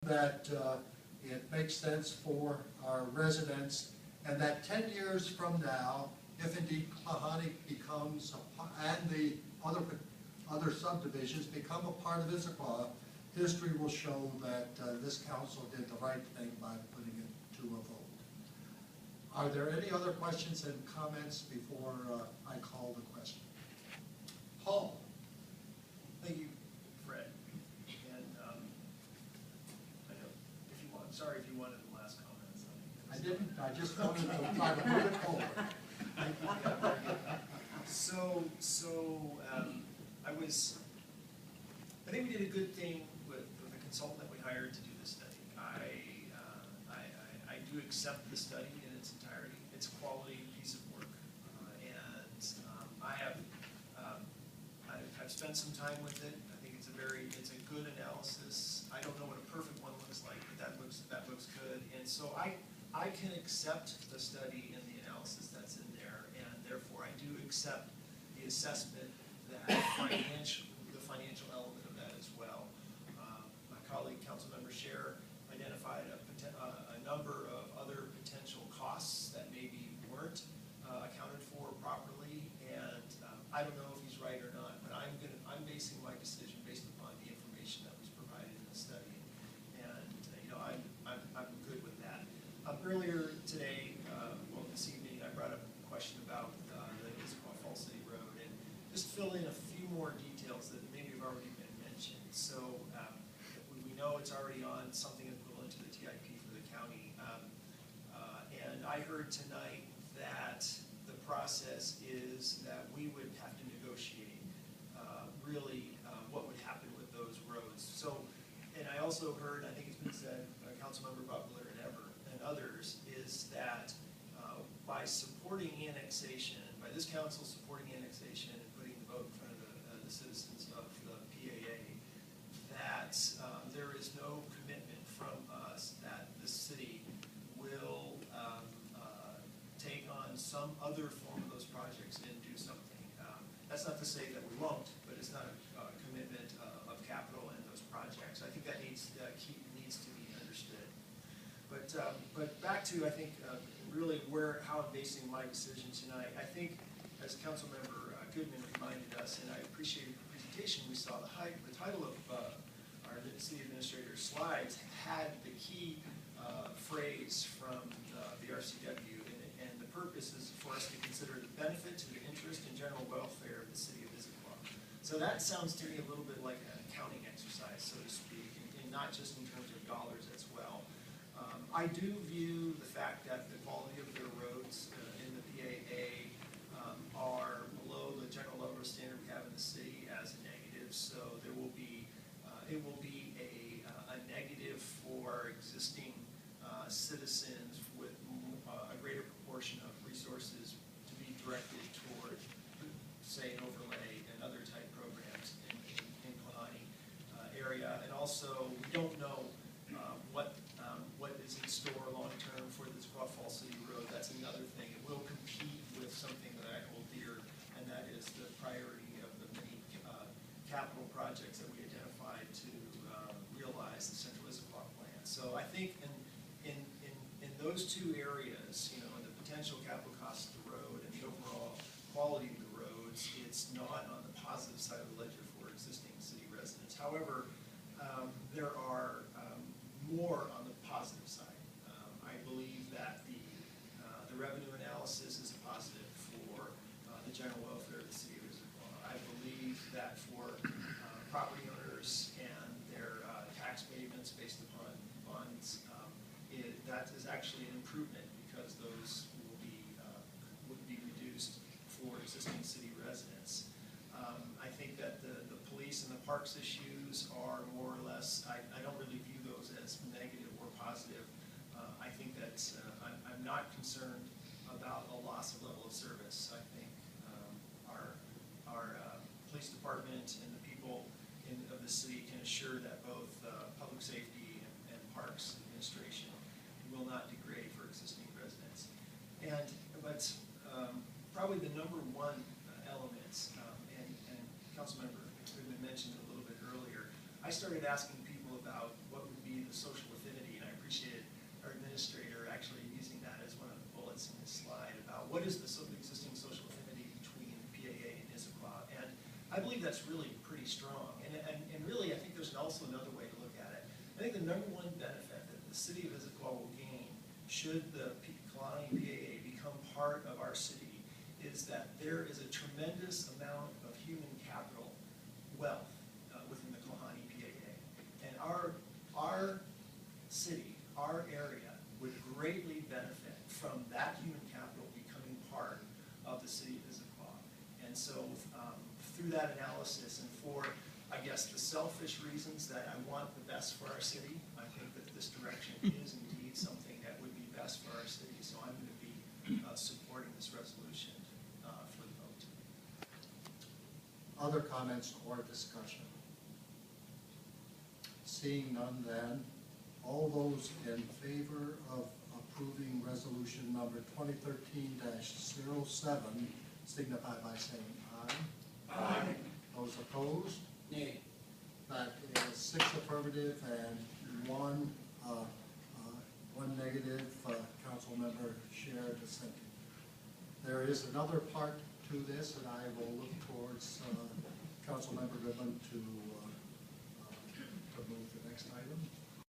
that it makes sense for our residents, and that 10 years from now, if indeed Klahanie becomes, and the other subdivisions become a part of Issaquah, history will show that this council did the right thing by putting it to a vote. Are there any other questions and comments before I call the question? Paul. Thank you, Fred. And I know if you want, sorry if you wanted the last comments. I didn't. I just wanted to try to move it forward. Thank you. Yeah, very good. I think we did a good thing with the consultant that we hired to do the study. I do accept the study in its entirety. It's a quality piece of work, I've spent some time with it. I think it's a good analysis. I don't know what a perfect one looks like, but that looks good. And so I can accept the study and the analysis that's in there, and therefore I do accept the assessment that the financial element of that as well. My colleague, Councilmember Scher, identified a number of other potential costs that maybe weren't accounted for properly, and I don't know if he's right or not, but I'm basing my decision based upon the information that was provided in the study, and I'm good with that. Earlier today, this evening, I brought up a question about the Issaquah Falls City Road, and just fill in a few more details that maybe have already been mentioned. So we know it's already on something equivalent to the TIP for the county, and I heard tonight that the process is that we would have to negotiate really what would happen with those roads. So, and I also heard, I think it's been said by Councilmember Butler and others, is that by supporting annexation, by this council supporting annexation and putting the vote in front of the citizens of the PAA, that there is no commitment from us that the city will take on some other form of those projects and do something. That's not to say that we won't, but it's not a commitment of capital in those projects. I think that needs to be understood. But back to, I think, really how I'm basing my decision tonight. I think, as Councilmember Goodman reminded us, and I appreciated the presentation we saw, the title of our city administrator's slides had the key phrase from the RCW, and the purpose is for us to consider the benefit to the interest and general welfare of the city of Issaquah. So that sounds to me a little bit like an accounting exercise, so to speak, and not just in terms of dollars as well. I do view the fact that the quality of their roads in the PAA are below the general level of standard we have in the city as a negative. So there will be it will be a negative for existing citizens with a greater proportion of resources to be directed toward, say, an overlay and other type programs in Klahanie area. And also, we don't know what is in store long term for the Issaquah Falls City Road. That's another thing. It will compete with something that I hold dear, and that is the priority of the many capital projects that we identified to realize the Central Issaquah plan. So I think in those two areas, the potential capital cost of the road and the overall quality of the roads, it's not on the positive side of the ledger for existing city residents. However, there are more on the positive side. I believe that the revenue analysis is a positive for the general welfare of the city of Issaquah. I believe that for property owners and their tax payments based upon funds, that is actually an improvement because those would be reduced for existing city residents. I think that the police and the parks issues are more or less, I don't really view those as negative or positive. I think that I'm not concerned about a loss of level of service. I think our police department and the people of the city can assure that both public safety and parks administration will not degrade for existing residents. But probably the number one element, and Councilmember Goodman mentioned it a little bit earlier, I started asking people about what would be the social I believe that's really pretty strong. And really, I think there's also another way to look at it. I think the number one benefit that the city of Issaquah will gain should the Klahanie PAA become part of our city is that there is a tremendous amount of human capital wealth within the Klahanie PAA. And our city, our area, would greatly benefit from that human capital becoming part of the city of Issaquah. And so through that analysis and for, I guess, the selfish reasons that I want the best for our city, I think that this direction is indeed something that would be best for our city. So I'm going to be supporting this resolution for the vote. Other comments or discussion? Seeing none then, all those in favor of approving resolution number 2013-07 signify by saying aye. Aye. Those opposed? Nay. That is 6 affirmative and one negative, council member Sher dissenting. There is another part to this, and I will look towards Council Member Goodman to move the next item.